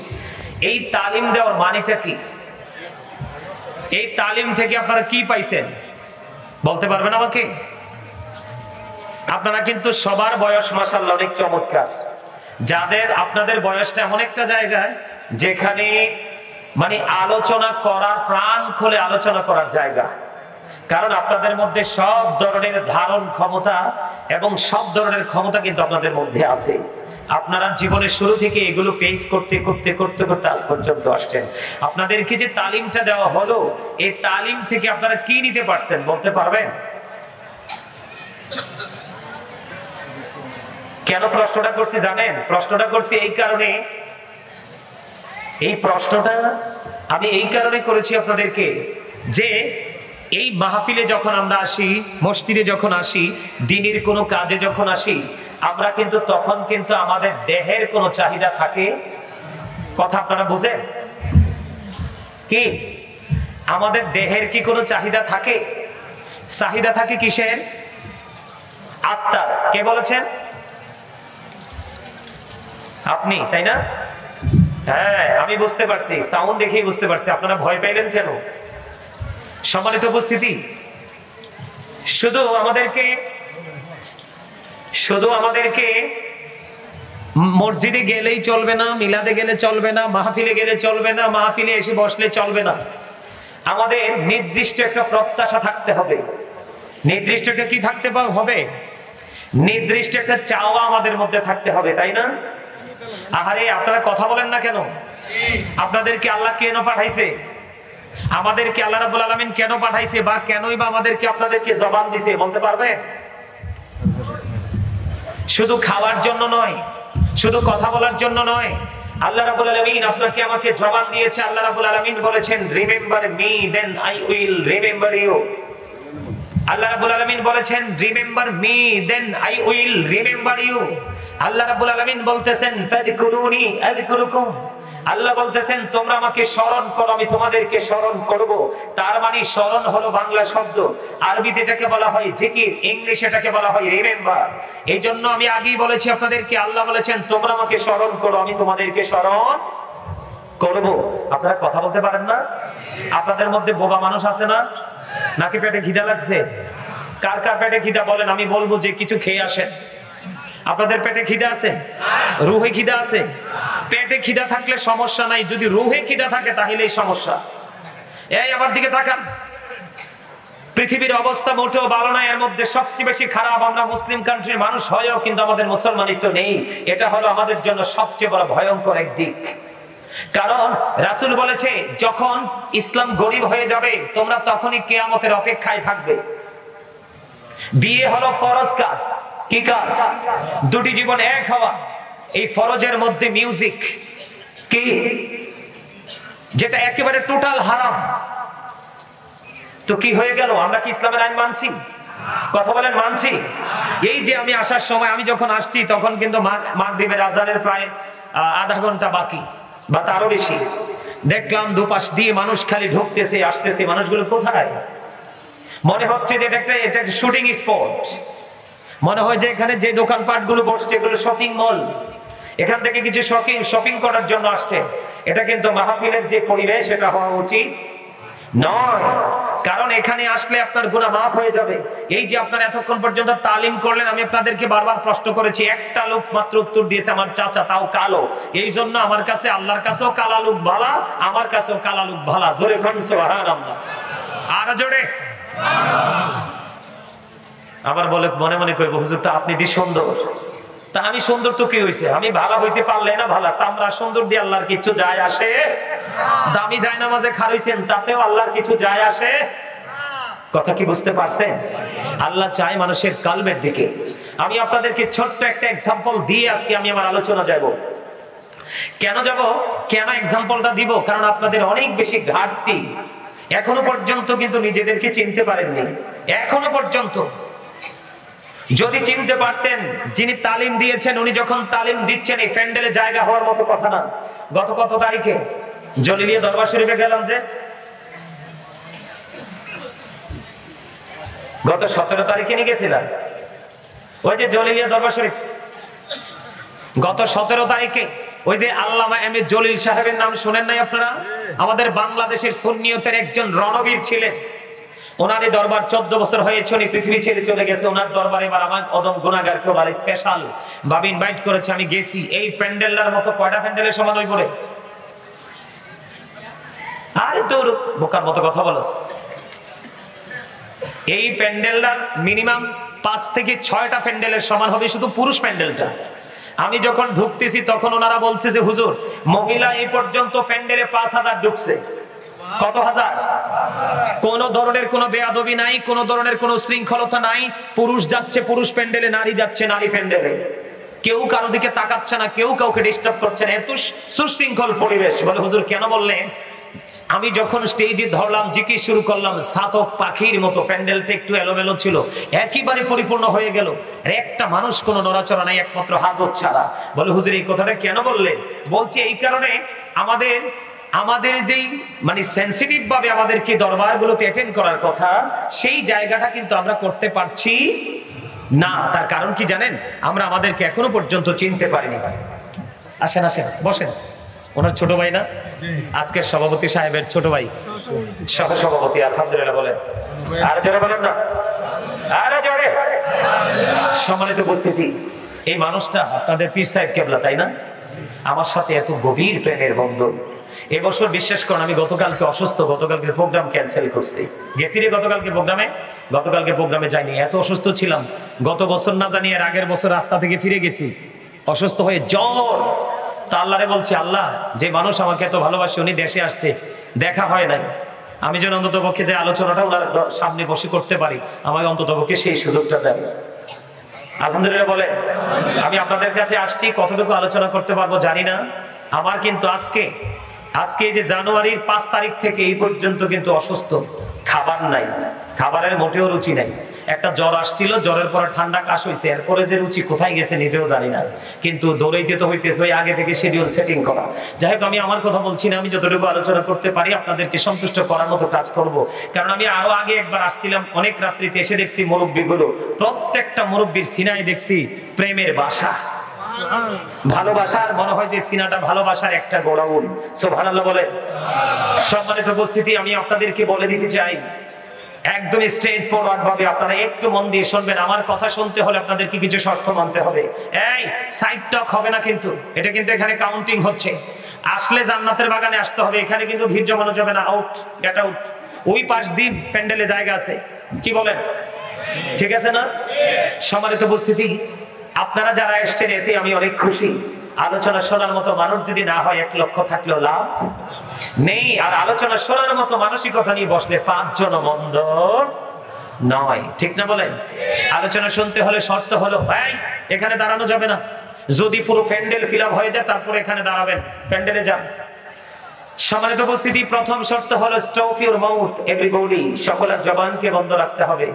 এই তালিম দেওয়ার মানেটা কি? এই তালিম থেকে আপনারা কি পাইছেন বলতে পারবেন আমাকে? আপনারা কিন্তু সবার বয়স মাশাআল্লাহ অনেক চমৎকার, যাদের আপনাদের বয়সটা এমন একটা জায়গায় যেখানে মানে আলোচনা করার, প্রাণ খুলে আলোচনা করার জায়গা, কারণ আপনাদের মধ্যে সব ধরনের ধারণ ক্ষমতা এবং সব ধরনের ক্ষমতা কিন্তু আপনাদের মধ্যে আছে। আপনারা জীবনের শুরু থেকে এগুলো ফেস করতে করতে করতে করতে আজ পর্যন্ত আসছেন। আপনাদেরকে যে তালিমটা দেওয়া হলো, এই তালিম থেকে আপনারা কি নিতে পারছেন বলতে পারবেন? কেন প্রশ্নটা করছি জানেন? প্রশ্নটা করছি এই কারণে, এই প্রশ্নটা আমি এই কারণে করেছি আপনাদেরকে, যে এই মাহফিলে যখন আমরা আসি, মসজিদে যখন আসি, দিনের কোনো কাজে যখন আসি, আমরা কিন্তু তখন কিন্তু আমাদের দেহের কোনো চাহিদা থাকে। কথা আপনারা বুঝেন কি? আমাদের দেহের কি কোনো চাহিদা থাকে? চাহিদা থাকে কিসের? আত্মার। কে বলেছেন? আপনি, তাই না? হ্যাঁ, আমি বুঝতে পারছি, সাউন্ড দেখেই বুঝতে পারছি। আপনারা ভয় পাইলেন কেন? সম্মানিত উপস্থিতি, শুধু আমাদেরকে মসজিদে গেলেই চলবে না, মিলাদে গেলে চলবে না, মাহফিলে গেলে চলবে না, মাহফিলে এসে বসলে চলবে না। আমাদের নির্দিষ্ট একটা প্রত্যাশা থাকতে হবে। নির্দিষ্ট একটা কি থাকতে হবে? নির্দিষ্ট একটা চাওয়া আমাদের মধ্যে থাকতে হবে, তাই না? আহারে আপনারা কথা বলেন না কেন? আপনাদেরকে আল্লাহ কেন পাঠাইছে? আমাদেরকে আল্লাহ রাব্বুল আলামিন কেন পাঠাইছে, বা কেনই বা আমাদেরকে আপনাদেরকে জবান দিছে বলতে পারবেন? শুধু খাওয়ার জন্য নয়, শুধু কথা বলার জন্য নয়। আল্লাহ রাব্বুল আলামিন আপনাকে আমাকে জবান দিয়েছে। আল্লাহ রাব্বুল আলামিন বলেছেন, remember me then I will remember you. Allah রাব্বুল আলামিন বলেছেন, remember me then I will remember you. Allah রাব্বুল আলামিন বলতেছেন, ফাযকুরুনি আযকুরুকুম। আল্লাহ বলতেছেন, তোমরা আমাকে স্মরণ করো, আমি তোমাদেরকে স্মরণ করব। তার মানে স্মরণ হলো বাংলা শব্দ, আরবিতে এটাকে বলা হয় জিকির, ইংলিশে এটাকে বলা হয় রিমেম্বার। এই জন্য আমি আগেই বলেছি আপনাদেরকে, আল্লাহ বলেছেন তোমরা আমাকে স্মরণ করো, আমি তোমাদেরকে স্মরণ করব। আপনারা কথা বলতে পারেন না? আপনাদের মধ্যে বোবা মানুষ আছে না? নাকি পেটে খিদা লাগছে? কার কার পেটে খিদা বলেন, আমি বলবো যে কিছু খেয়ে আসেন। আপনাদের পেটে খিদা আছে? রুহে খিদা আছে? পেটে খিদা থাকলে সমস্যা নাই, যদি রুহে খিদা থাকে তাহলেই সমস্যা। এই আমার দিকে তাকান, পৃথিবীর অবস্থা মোটেও ভালো না। এর মধ্যে সবচেয়ে বেশি খারাপ, আমরা মুসলিম কান্ট্রির মানুষ হয়েও কিন্তু আমাদের মুসলমানিত্ব নেই। এটা হলো আমাদের জন্য সবচেয়ে বড় ভয়ঙ্কর এক দিক। কারণ রাসূল বলেছে, যখন ইসলাম গরিব হয়ে যাবে তোমরা তখনই কিয়ামতের অপেক্ষায় থাকবে। বিয়ে হলো ফরজ কাজ। কি কাজ? দুটি জীবন এক হওয়া। এই ফরজের মধ্যে মিউজিক কি, যেটা একেবারে টোটাল হারাম। তো কি হয়ে গেল? আমরা কি ইসলামের আইন মানছি? কথা বলেন, মানছি? এই যে আমি আসার সময়, আমি যখন আসছি তখন কিন্তু মাগরিবের আজানের প্রায় আধা ঘন্টা বাকি বা তারও বেশি। দেখলাম দুপাশ দিয়ে মানুষ খালি ঢুকতেছে আসতেছে। মানুষগুলো কোথায়? মনে হচ্ছে যে এটা একটা শুটিং স্পট। মনে হয় যে এখানে যে দোকানপাট গুলো বসছে এগুলো শপিং মল, এখান থেকে কিছু শপিং করার জন্য আসছে। এটা কিন্তু মাহফিলের যে পরিবেশ এটা হওয়া উচিত নয়। কারণ এখানে আসলে আপনার গুনাহ মাফ হয়ে যাবে। এই যে আপনারা এতক্ষণ পর্যন্ত তালিম করলেন, আমি আপনাদেরকে বারবার প্রশ্ন করেছি, একটা লোক মাত্র উত্তর দিয়েছে, আমার চাচা, তাও কালো। এই জন্য আমার কাছে, আল্লাহর কাছেও কালা লোক ভালা, আমার কাছেও কালা লোক ভালা। জোরে খান সুবহানাল্লাহ, আর জোরে। আবার বলে মনে মনে কইব, হুজুর তো আপনি দি সুন্দর। তা আমি সুন্দর তো কি হইছে? আমি ভালো হইতে পারলে না ভালো, চামড়া সুন্দর দিয়ে আল্লাহর কিছু যায় আসে? দামি যায় নামাজে খারাইছেন তাতেও আল্লাহর কিছু যায় আসে? কথা কি বুঝতে পারছেন? আল্লাহ চায় মানুষের কালবের দিকে। আমি আপনাদেরকে ছোট্ট একটা এক্সাম্পল দিয়ে আজকে আমি আমার আলোচনা যাব। কেন যাব, কেন এক্সাম্পলটা দিব? কারণ আপনাদের অনেক বেশি ঘাটতি। এখনো পর্যন্ত কিন্তু নিজেদেরকে চিনতে পারেননি। এখনো পর্যন্ত যদি চিনতে পারতেন, যিনি তালিম দিয়েছেন উনি যখন তালিম দিচ্ছেন, এই প্যান্ডেলে জায়গা হওয়ার মতো কথা না। গত কত তারিখে জলিলিয়া দরবার শরীফে গেলাম, যে গত 17 তারিখে নিয়ে গেছিলাম। ওই যে জলিলিয়া দরবার শরীফ গত 17 তারিখে, ওই যে আল্লামা এম এ জলিল সাহেবের নাম শুনেন নাই আপনারা? আমাদের বাংলাদেশের সুন্নিয়তের একজন রণবীর ছিলেন। ওনারই দরবার 14 বছর হয়েছে, উনি পৃথিবী ছেড়ে চলে গেছে। ওনার দরবারে এবার আমার অদম গুনাহগার কেউ আর স্পেশাল ভাবে ইনভাইট করেছে, আমি গেছি। এই প্যান্ডেলটার মতো কয়টা প্যান্ডেলের সমান হই পড়ে? আরে তোর বোকার মতো কথা বলস। এই প্যান্ডেলটার মিনিমাম 5 থেকে 6টা প্যান্ডেলের সমান হবে, শুধু পুরুষ প্যান্ডেলটা। আমি যখন ঢুকতেছি তখন ওনারা বলছে যে হুজুর, মহিলা এই পর্যন্ত প্যান্ডেলে 5000 ঢুকছে। কত হাজার? কোন ধরনের কোনো বেয়াদবি নাই, কোন ধরনের কোনো শৃঙ্খলতা নাই। পুরুষ যাচ্ছে পুরুষ প্যান্ডেলে, নারী যাচ্ছে নারী প্যান্ডেলে। কেউ কারো দিকে তাকাচ্ছে না, কেউ কাউকে ডিস্টার্ব করছে না, এত সুশৃঙ্খল পরিবেশ। বলে হুজুর কেন বললেন? আমি যখন স্টেজে ধরলাম, জিকির শুরু করলাম, সাতক পাখির মতো প্যান্ডেলটা একটু এলোমেলো ছিল, একেবারে পরিপূর্ণ হয়ে গেল। একটা মানুষ কোনো নড়াচড়া নাই, একমাত্র হাজত ছাড়া। বলে হুজুর এই কথাটা কেন বললেন? বলছি এই কারণে, আমাদের যেই মানে সেন্সিটিভ ভাবে আমাদেরকে দরবারগুলোতে অ্যাটেন্ড করার কথা, সেই জায়গাটা কিন্তু আমরা করতে পারছি না। তার কারণ কি জানেন? আমরা আমাদেরকে এখনো পর্যন্ত চিনতে পারিনি। আসেন আসেন বসেন। ওনার ছোট ভাই না, আজকের সভাপতি সাহেবের ছোট ভাই, সহ সভাপতি। আলহামদুলিল্লাহ বলেন, আর জোরে বলেন না, আরে জোরে। সম্মানিত উপস্থিতি, এই মানুষটা আপনাদের পীর সাহেব কেবলা, তাই না? আমার সাথে এত গভীর প্রেমের বন্ধন। এবছর বিশ্বাস করুন, আমি গতকালকে অসুস্থ, গতকালকে প্রোগ্রাম ক্যান্সেল করছি। গেছি রে গতকালকে প্রোগ্রামে যাইনি, এত অসুস্থ ছিলাম। গত বছর না জানি এর আগের বছর রাস্তা থেকে ফিরে গেছি অসুস্থ হয়ে, জ্বর। তা আল্লাহরে বলছি, আল্লাহ, যে মানুষ আমাকে এত ভালোবাসে উনি দেশে আসছে, দেখা হয় নাই, আমি যেন অন্তত পক্ষে যে আলোচনাটা ওনার সামনে বসে করতে পারি, আমাকে অন্তত পক্ষে সেই সুযোগটা দেয়। আলহামদুলিল্লাহ বলে। আমি আপনাদের কাছে আসছি, কতটুকু আলোচনা করতে পারবো জানি না। আমার কিন্তু আজকে যে জানুয়ারির 5 তারিখ থেকে এই পর্যন্ত কিন্তু অসুস্থ, খাবার নাই, খাবারের মোটেও রুচি নাই। একটা জ্বর আসছিল, জ্বরের পরে ঠান্ডা কাশ হয়েছে, এরপরে যে রুচি কোথায় গেছে নিজেও জানি না, কিন্তু দৌড়াইতে তো হইতেছে, ওই আগে থেকে শিডিউল সেটিং করা। যাই হোক, আমি আমার কথা বলছি না, আমি যতটুকু আলোচনা করতে পারি আপনাদেরকে সন্তুষ্ট করার মতো কাজ করব। কারণ আমি আরো আগে একবার আসছিলাম, অনেক রাত্রিতে এসে দেখছি মুরব্বীগুলো, প্রত্যেকটা মুরব্বীর সিনায় দেখছি প্রেমের বাসা, ভালোবাসার, মনে হয় যে সিনাটা ভালোবাসার একটা গোড়াউন। সুবহানাল্লাহ বলে। সম্মানিত উপস্থিতি, আমি আপনাদেরকে বলে দিতে চাই একদম স্ট্রেট ফরওয়ার্ড ভাবে, আপনারা একটু মন দিয়ে শুনবেন। আমার কথা শুনতে হলে আপনাদেরকে কিছু শর্ত মানতে হবে। এই সাইড টক হবে না কিন্তু, এটা কিন্তু এখানে কাউন্টিং হচ্ছে। আসলে জান্নাতের বাগানে আসতে হবে, এখানে কিন্তু ভিড় জমানো যাবে না। Out, get out. ওই পাশ দিয়ে প্যান্ডেলে জায়গা আছে, কি বলেন? ঠিক আছে না? সম্মানিত উপস্থিতি, আপনারা যারা এসেছেন এতে আমি অনেক খুশি। আলোচনা শোনার মতো মানুষ যদি না হয় 1 লক্ষ থাকলেও লাভ নেই। আর আলোচনা শোনার মতো মানসিকতা নিয়ে বসলে 5 জন মন্দ নয়, ঠিক না বলেন? আলোচনা শুনতে হলে শর্ত হলো, ভাই এখানে দাঁড়ানো যাবে না। যদি পুরো প্যান্ডেল ফিল আপ হয়ে যায় তারপরে এখানে দাঁড়াবেন, প্যান্ডেলে যান। সম্মানিত উপস্থিতি, প্রথম শর্ত হলো স্টপ ইউর মাউথ এভরিবডি, সকলের জবানকে বন্ধ রাখতে হবে।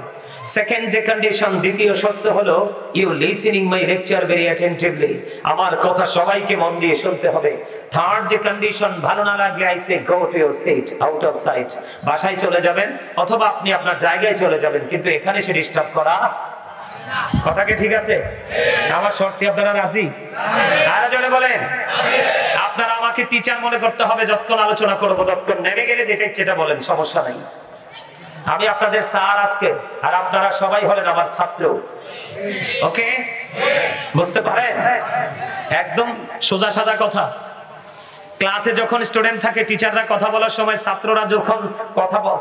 সেকেন্ড যে কন্ডিশন, দ্বিতীয় শর্ত হলো you listening my lecture very attentively, আমার কথা সবাইকে মন দিয়ে শুনতে হবে। থার্ড যে কন্ডিশন, ভালো না লাগলে I say go to your seat, out of sight, বাসায় চলে যাবেন অথবা আপনি আপনার জায়গায় চলে যাবেন, কিন্তু এখানে সে ডিস্টার্ব করা। কথা কি ঠিক আছে? আমার শর্তে আপনারা রাজি? আরো জোরে বলেন। আপনারা আমাকে টিচার মনে করতে হবে, যতক্ষণ আলোচনা করবো ততক্ষণ নেমে গেলে যেটা সেটা বলেন, সমস্যা নাই। আমি আপনাদের স্যার আজকে, আর আপনারা সবাই হলেন আমার ছাত্র। ওকে, বুঝতে পারেন? একদম সোজা সাজা কথা। ক্লাসে যখন স্টুডেন্ট থাকে, টিচাররা কথা বলার সময় ছাত্ররা যখন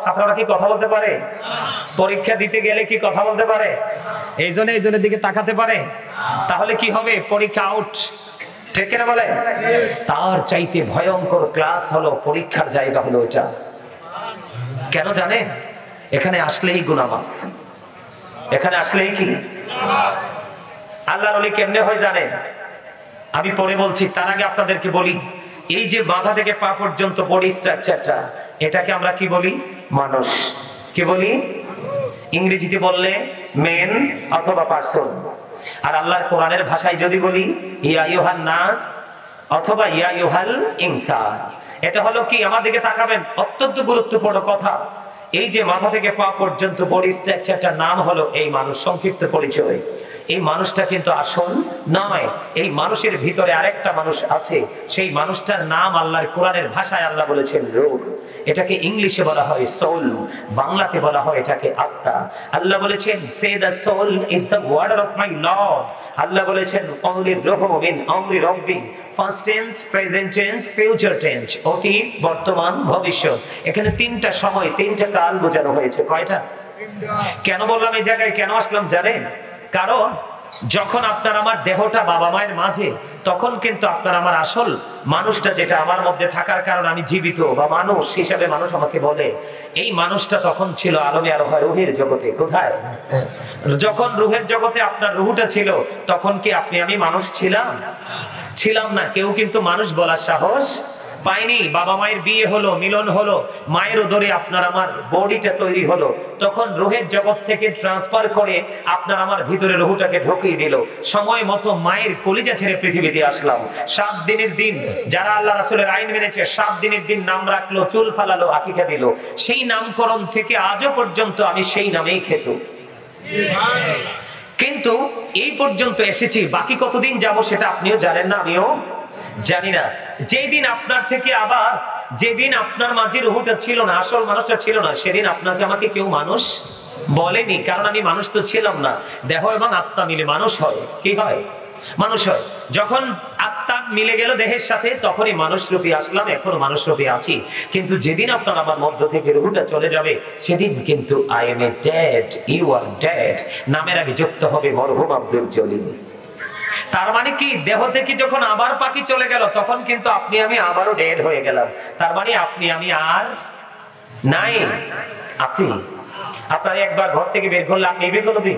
ছাত্ররা কি কথা বলতে পারে? পরীক্ষা দিতে গেলে কি কথা বলতে পারে? এইজনের দিকে তাকাতে পারে? তাহলে কি হবে? পরীক্ষা আউট, ঠিক না বলে? তার চাইতে ভয়ঙ্কর ক্লাস হলো পরীক্ষার জায়গা হলো এটা। কেন জানেন? এখানে আসলেই গুনাহ মাফ, এখানে আসলেই কি আল্লাহর ওলি কেমনে হয় জানেন? আমি পরে বলছি, তার আগে আপনাদেরকে বলি, এই যে মাথা থেকে পা পর্যন্ত বডি স্ট্রাকচারটা, এটাকে আমরা কি বলি? মানুষ। কি বলি? ইংরেজিতে বললে মেন অথবা পারসন, আর আল্লাহর কোরআনের ভাষায় যদি বলি ইয়া আইয়ুহান নাস অথবা ইয়া আইয়ুহাল ইনসান। এটা হলো কি? আমার দিকে তাকাবেন, অত্যন্ত গুরুত্বপূর্ণ কথা। এই যে মাথা থেকে পা পর্যন্ত বডি স্ট্রাকচারটার নাম হলো এই মানুষ, সংক্ষিপ্ত পরিচয়। এই মানুষটা কিন্তু আসল নয়, এই মানুষের ভিতরে আরেকটা মানুষ আছে, সেই মানুষটার নাম আল্লাহর কোরআনের ভাষায় আল্লাহ বলেছেন রূহ। এটাকে ইংলিশে বলা হয় সোল, বাংলাতে বলা হয় এটাকে আত্মা। আল্লাহ বলেছেন say the soul is the order of my Lord. Allah বলেছেন অনলি রূহ মিন আমরি রব্বি, first tense, present tense, future tense, অতীত, বর্তমান, ভবিষ্যৎ। এখানে 3টা সময়, 3টা কাল বোঝানো হয়েছে। কয়টা? কেন বললাম এই জায়গায়, কেন আসলাম জানেন? কারণ যখন আপনার আমার দেহটা বাবা মায়ের মাঝে, তখন কিন্তু আপনার আমার আসল মানুষটা, যেটা আমার মধ্যে থাকার কারণে আমি জীবিত বা মানুষ হিসাবে মানুষ আমাকে বলে, এই মানুষটা তখন ছিল আলমে আরোহ রুহের জগতে। কোথায়? যখন রুহের জগতে আপনার রুহটা ছিল, তখন কি আপনি আমি মানুষ ছিলাম না। কেউ কিন্তু মানুষ বলার সাহস পাইনি। বাবা মায়ের বিয়ে হলো, মিলন হলো, মায়ের উদরে আপনার আমার বডিটা তৈরি হলো, তখন রুহের জগৎ থেকে ট্রান্সফার করে আপনার আমার ভিতরে রুহটাকে ঢুকিয়ে দিল। সময় মতো মায়ের কলিজা ছেড়ে পৃথিবীতে আসলাম। 7 দিনের দিন, যারা আল্লাহ রাসূলের আইন মেনেছে, 7 দিনের দিন নাম রাখলো, চুল ফালালো, আকিকা দিল। সেই নামকরণ থেকে আজও পর্যন্ত আমি সেই নামেই খেত। কিন্তু এই পর্যন্ত এসেছি, বাকি কতদিন যাব সেটা আপনিও জানেন না, আমিও জানি না। যেদিন আপনার থেকে আবার, যেদিন আপনার মাঝে রুহটা ছিল না, আসল মানুষটা ছিল না, সেদিন আপনাকে আমাকে কেউ মানুষ বলেনি, কারণ আমি মানুষ তো ছিলাম না। দেহ এবং আত্মা মিলে মানুষ হয়। কি হয়? মানুষ হয়। যখন আত্মা মিলে গেল দেহের সাথে তখনই মানুষ রূপী আসলাম, এখনো মানুষ রূপী আছি। কিন্তু যেদিন আপনার আমার মধ্য থেকে রূহটা চলে যাবে সেদিন কিন্তু I am a dead, you are dead নামের আগে যুক্ত হবে মরহুম আব্দুল জলিল। তার মানে কি, দেহ থেকে যখন আবার পাখি চলে গেল তখন কিন্তু আপনি আমি আবারও ডেড হয়ে গেলাম। তার মানে আপনি আমি আর নাই, আছি। আপনারা একবার ঘর থেকে বের করলে আপনি নেবে কোনোদিন?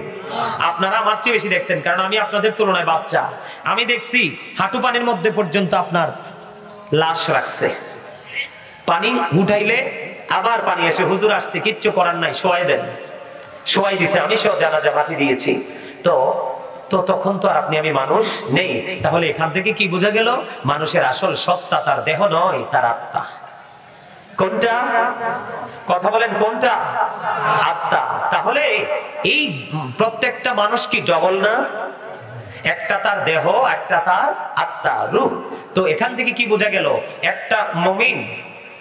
আপনারা আমার চেয়ে বেশি দেখছেন, কারণ আমি আপনাদের তুলনায় বাচ্চা। আমি দেখছি হাঁটু পানির মধ্যে পর্যন্ত আপনার লাশ রাখছে, পানি উঠাইলে আবার পানি এসে হুজুর আসছে কিচ্ছু করার নাই শোয়াই দেন, শোয়াই দিছে, আমি সব জানাজা মাটি দিয়েছি। তো তখন তো আর আপনি আমি মানুষ নেই। তাহলে এখান থেকে কি বোঝা গেল? মানুষের আসল সত্তা তার দেহ নয়, তার আত্মা। কোনটা? কথা বলেন, কোনটা? আত্মা। তাহলে এই প্রত্যেকটা মানুষ কি ডবল না? একটা তার দেহ, একটা তার আত্মা, রূহ। তো এখান থেকে কি বোঝা গেল? একটা মুমিন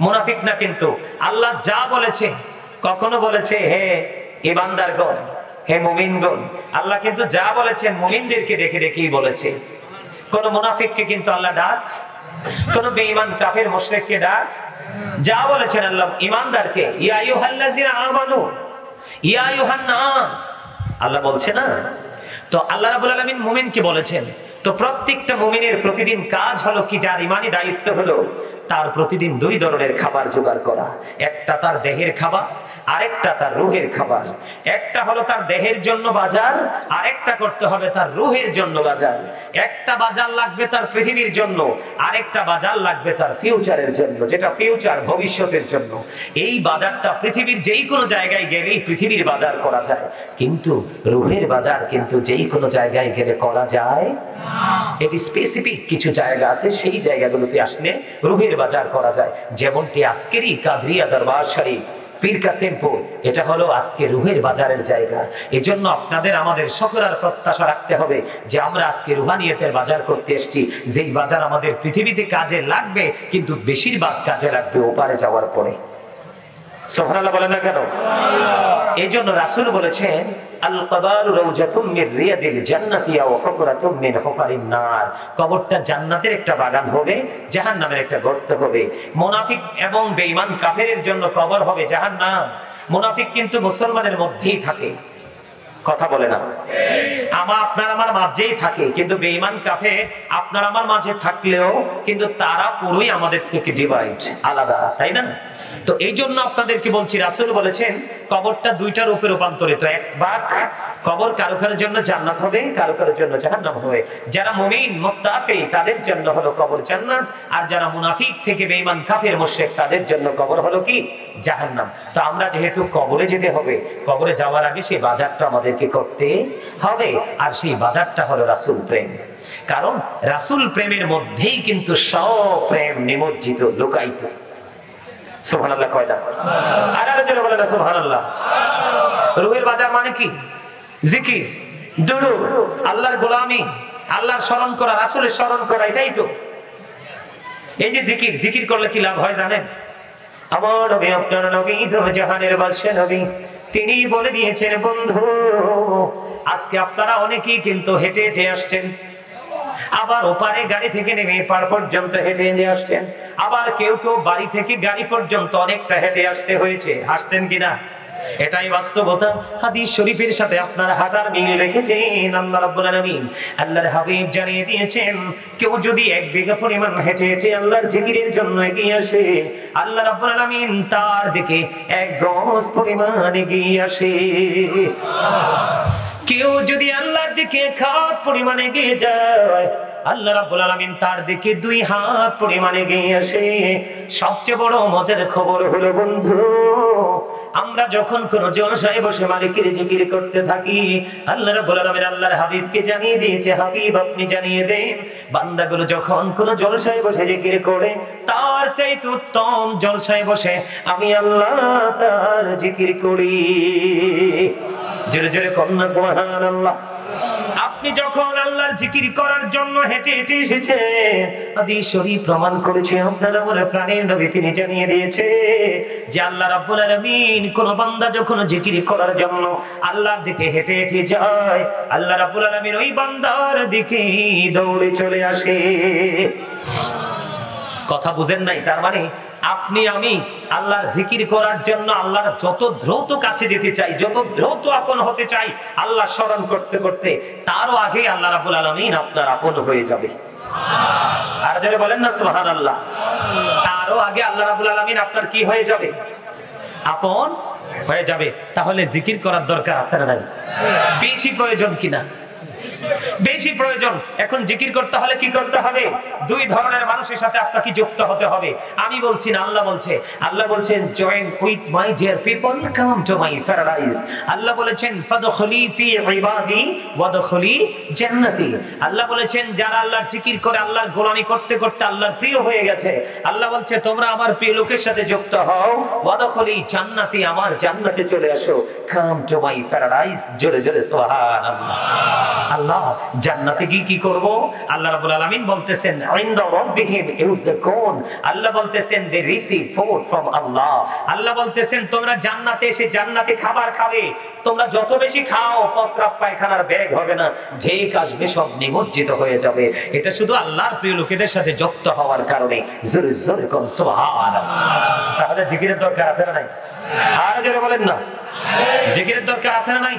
মুনাফিক না, কিন্তু আল্লাহ যা বলেছে, কখনো বলেছে হে ঈমানদারগণ, হে মুমিনগণ। আল্লাহ কিন্তু যা বলেছেন মুমিনদেরকে ডেকে ডেকেই বলেছে। কোন মুনাফিককে কিন্তু আল্লাহ ডাক, কোন বেঈমান কাফের মুশরিককে ডাক। যা বলেছেন আল্লাহ ঈমানদারকে, ইয়া আইয়ুহাল্লাযিনা আমানু ইয়া আইয়ুহান নাস, আল্লাহ বলছে না? তো আল্লাহ রাব্বুল আলামিন মুমিনকে বলেছেন। তো প্রত্যেকটা মুমিনের প্রতিদিন কাজ হলো কি, যার ঈমানি দায়িত্ব হলো তার প্রতিদিন দুই ধরনের খাবার জোগাড় করা। একটা তার দেহের খাবার, আরেকটা তার রুহের খাবার। একটা হলো তার দেহের জন্য বাজার, আরেকটা করতে হবে তার রুহের জন্য বাজার। একটা বাজার লাগবে তার পৃথিবীর জন্য, আরেকটা বাজার লাগবে তার ফিউচারের জন্য, যেটা ফিউচার, ভবিষ্যতের জন্য। এই বাজারটা পৃথিবীর যেই কোনো জায়গায় গেলেই পৃথিবীর বাজার করা যায়, কিন্তু রুহের বাজার কিন্তু যেই কোনো জায়গায় গেলে করা যায় না। এটি স্পেসিফিক কিছু জায়গা আছে, সেই জায়গাগুলোতে আসলে রুহের বাজার করা যায়। যেমনটি আজকেরই কাদরিয়া দরবার শরীফ পীর কাসিমপুর, এটা হলো আজকে রুহের বাজারের জায়গা। এজন্য আপনাদের আমাদের সকলের প্রত্যাশা রাখতে হবে যে আমরা আজকে রুহানিয়তের বাজার করতে এসেছি, যেই বাজার আমাদের পৃথিবীতে কাজে লাগবে, কিন্তু বেশিরভাগ কাজে লাগবে ওপারে যাওয়ার পরে। সুবহানাল্লাহ বলেন না কেন? এই জন্য রাসূল বলেছেন আল কবরু রাউজাতুম মির রিয়াদিল জান্নাতি ওয়া হুফরাতুম মিন হুফারিন নার। কবরটা জান্নাতের একটা বাগান হবে, জাহান্নামের একটা গর্ত হবে। মুনাফিক এবং বেঈমান কাফেরের জন্য কবর হবে জাহান্নাম। মুনাফিক কিন্তু মুসলমানের মধ্যেই থাকে, কথা বলে না? আপনার আমার মাঝেই থাকে, কিন্তু বেঈমান কাফের আপনার আমার মাঝে থাকলেও কিন্তু তারা পুরোই আমাদের থেকে ডিভাইড, আলাদা, তাই না? তো এই জন্য আপনাদেরকে বলছি, রাসূল বলেছেন কবরটা দুইটা রূপে রূপান্তরিত। এক ভাগ কবর কারো কারোর জন্য জান্নাত হবে, কারো কারোর জন্য জাহান্নাম হবে। যারা মুমিন মুত্তাকি তাদের জন্য হলো কবর জান্নাত, আর যারা মুনাফিক থেকে বেঈমান কাফের মুশরিক তাদের জন্য কবর হলো কি? জাহান্নাম। তো আমরা যেহেতু কবরে যেতে হবে, কবরে যাওয়ার আগে সেই বাজারটা আমাদেরকে করতে হবে, আর সেই বাজারটা হলো রাসূল প্রেম। কারণ রাসূল প্রেমের মধ্যেই কিন্তু সব প্রেম নিমজ্জিত, লুকায়িত। সুবহানাল্লাহ কয়টা? আর আরেকজন বলেন সুবহানাল্লাহ। রুহের বাজার মানে কি? জিকির, দুরূদ, আল্লাহর গোলামি, আল্লাহর স্মরণ করা, রাসূলের স্মরণ করা, এটাই তো। এই যে জিকির, জিকির করলে কি লাভ হয় জানেন? আমার নবী, আপনার নবী, জাহানের বাদশা নবী, তিনি বলে দিয়েছেন, বন্ধু আজকে আপনারা অনেকেই কিন্তু হেঁটে হেঁটে আসছেন, আবার ওপারে গাড়ি থেকে নেমে পার পর্যন্ত হেঁটে হেঁটে আসছেন, আবার কেউ কেউ বাড়ি থেকে গাড়ি পর্যন্ত অনেকটা হেঁটে আসতে হয়েছে। আসছেন কিনা? এটাই বাস্তবতা। হাদিস শরীফের সাথে আপনার হাঁটার মিল রেখেছেন আল্লাহ রাব্বুল আলামিন। আল্লাহর হাবিব জানিয়ে দিয়েছেন, কেউ যদি 1 বিঘা পরিমাণ হেঁটে হেঁটে আল্লাহর জিকিরের জন্য এগিয়ে আসে, আল্লাহ রাব্বুল আলামিন তার দিকে 1 গজ পরিমাণ এগিয়ে আসে। কেউ যদি আল্লাহর দিকে 1 হাত পরিমাণ এগিয়ে যায়, আল্লাহ রাব্বুল আলামিন তার দিকে 2 হাত পরিমাণ এগিয়ে আসে। সবচেয়ে বড় মজার খবর হলো বন্ধু, আমরা যখন কোন জলসায় বসে মালিকের জিকির করতে থাকি, আল্লাহ রাব্বুল আলামিন আল্লাহর হাবিবকে জানিয়ে দিয়েছে, হাবিব আপনি জানিয়ে দেন, বান্দাগুলো যখন কোন জলসায় বসে জিকির করে, তার চাইতে উত্তম জলসায় বসে আমি আল্লাহ তার জিকির করি। জোরে জোরে কন্যা সুবহানাল্লাহ। আপনি যখন আল্লাহর জিকির করার জন্য হেঁটে হেঁটে এসেছেন, হাদিস শরীফ প্রমাণ করেছে, আপনার আমার প্রাণের নবী তিনি জানিয়ে দিয়েছে যে আল্লাহ রাব্বুল আলামিন কোন বান্দা যখন জিকির করার জন্য আল্লাহর দিকে হেঁটে হেঁটে যায়, আল্লাহ রাব্বুল আলামিন ওই বান্দার দিকে দৌড়ে চলে আসে। কথা বুঝেন নাই? তার মানে আপনি আমি আল্লাহর জিকির করার জন্য আল্লাহর যত দ্রুত কাছে যেতে চাই, যত দ্রুত আপন হতে চাই, আল্লাহ স্মরণ করতে করতে তারও আগে আল্লাহ রাব্বুল আলামিন আপনার আপন হয়ে যাবে। আর যারা বলেন না সুবহানাল্লাহ, তারও আগে আল্লাহ রাব্বুল আলামিন আপনার কি হয়ে যাবে? আপন হয়ে যাবে। তাহলে জিকির করার দরকার আছে না নাই? বেশি প্রয়োজন কিনা? বেশি প্রয়োজন। এখন জিকির করতে হলে কি করতে হবে? দুই ধরনের মানুষের সাথে আপনাকে যুক্ত হতে হবে। আমি বলছি না, আল্লাহ বলছে। আল্লাহ বলছেন join with my dear people, come to my paradise. Allah বলেছেন ফাদখুলি ফি ইবাদি ওয়াদখুলি জান্নাতি। আল্লাহ বলেছেন যারা আল্লাহর জিকির করে, আল্লাহর গোলামি করতে করতে আল্লাহর প্রিয় হয়ে গেছে, আল্লাহ বলছে তোমরা আমার প্রিয় লোকের সাথে যুক্ত হও, ওয়াদখুলি জান্নাতি, আমার জান্নাতে চলে আসো, কাম টু মাই প্যারাডাইস। জোরে জোরে সুবহানাল্লাহ। আল্লাহ জান্নাতে কি করব? আল্লাহ রাব্বুল আলামিন বলতেছেন ইনদা রাব্বিহিম ইউযাকুন। আল্লাহ বলতেছেন দে রিসিভ ফুড ফ্রম আল্লাহ। আল্লাহ বলতেছেন তোমরা জান্নাতে এসে জান্নাতি খাবার খাবে। তোমরা যত বেশি খাও প্রস্রাব পায়খানার ব্যাগ হবে না, ঢেক আসবে, সব নিমজ্জিত হয়ে যাবে। এটা শুধু আল্লাহর প্রিয় লোকেদের সাথে যুক্ত হওয়ার কারণে। জোরে জোরে কোন সুবহানাল্লাহ। তাহলে জিকিরের দরকার আছে না নাই? আর জোরে বলেন না, জিকিরের দরকার আছে না নাই?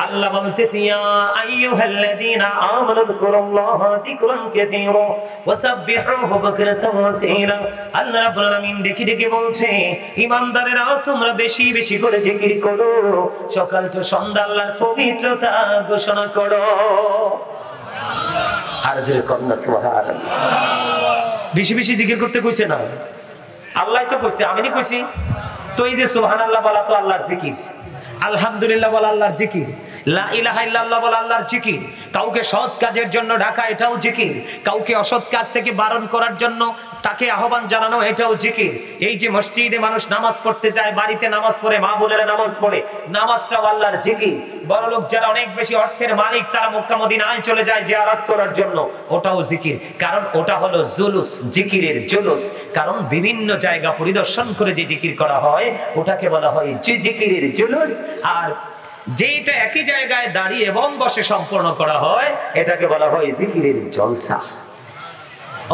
আল্লাহ বলতেছে ইয়া আইয়ুহাল্লাযীনা আমানু যিকুরুল্লাহা যিকরান কাসীরা ওয়াসাব্বিহুহু বুকরাতান ওয়া আসীলা। আল্লাহ রাব্বুল আলামিন ডেকে ডেকে বলছে ঈমানদারেরা তোমরা বেশি বেশি করে জিকির করো, সকাল তো সন্ধ্যা আল্লাহর পবিত্রতা ঘোষণা করো। আর জোরে কন্না সুবহানাল্লাহ। বেশি বেশি জিকির করতে কইছে না, আল্লাহই তো কইছে, আমি নি কইছি। তো এই যে সুবহানাল্লাহ বলা তো আল্লাহর জিকির, আলহামদুলিল্লাহ বলা আল্লাহর জিকির, লা ইলাহা ইল্লাল্লাহ বলা আল্লাহর জিকির, কাউকে সৎ কাজের জন্য ডাকা এটাও জিকির, কাউকে অসৎ কাজ থেকে বারণ করার জন্য তাকে আহ্বান জানানো এটাও জিকির। এই যে মসজিদে মানুষ নামাজ পড়তে যায়, বাড়িতে নামাজ পড়ে, মা বোনেরা নামাজ পড়ে, নামাজটাও আল্লাহর জিকির। বড়লোক যারা অনেক বেশি অর্থের মালিক তারা মক্কা মদিনায় চলে যায় জিয়ারত করার জন্য, ওটাও জিকির। কারণ ওটা হলো জুলুস, জিকিরের জুলুস। কারণ বিভিন্ন জায়গা পরিদর্শন করে যে জিকির করা হয় ওটাকে বলা হয় জিকিরের জুলুস। আর যেটা একই জায়গায় দাঁড়িয়ে এবং বসে সম্পূর্ণ করা হয় এটাকে বলা হয় জিকিরের জলসা।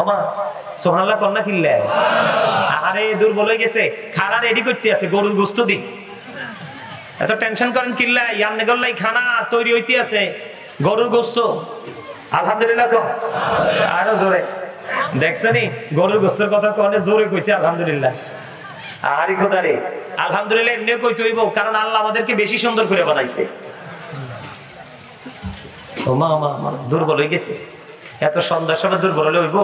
ওমা সুবহানাল্লাহ কন্না কিল্লা। আরে দুর্বল হয়ে গেছে, খানা রেডি করতে আছে, গরুর গোশত দি। এত টেনশন করেন কিল্লা? ইয়ামনে গল্লাই খানা তৈরি হইতে আছে, গরুর গোশত। আলহামদুলিল্লাহ কো আরো জোরে। দেখছনি গরুর গোশতের কথা কোনে জোরে কইছে আলহামদুলিল্লাহ। আরে খোদা রে, আলহামদুলিল্লাহ এমনি কইতে হইব, কারণ আল্লাহ আমাদেরকে বেশি সুন্দর করে বানাইছে। ওমা মা দুর্বল হয়ে গেছে, এত সন্ধ্যার সময় দুর্বল হলে হইব?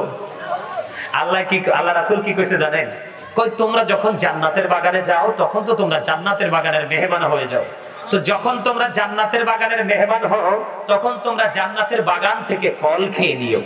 আল্লাহ কি, আল্লাহ রাসূল কি কইছে জানেন? কই তোমরা যখন জান্নাতের বাগানে যাও তখন তো তোমরা জান্নাতের বাগানের মেহমান হয়ে যাও। তো যখন তোমরা জান্নাতের বাগানের মেহমান হও তখন তোমরা জান্নাতের বাগান থেকে ফল খেয়ে নিও।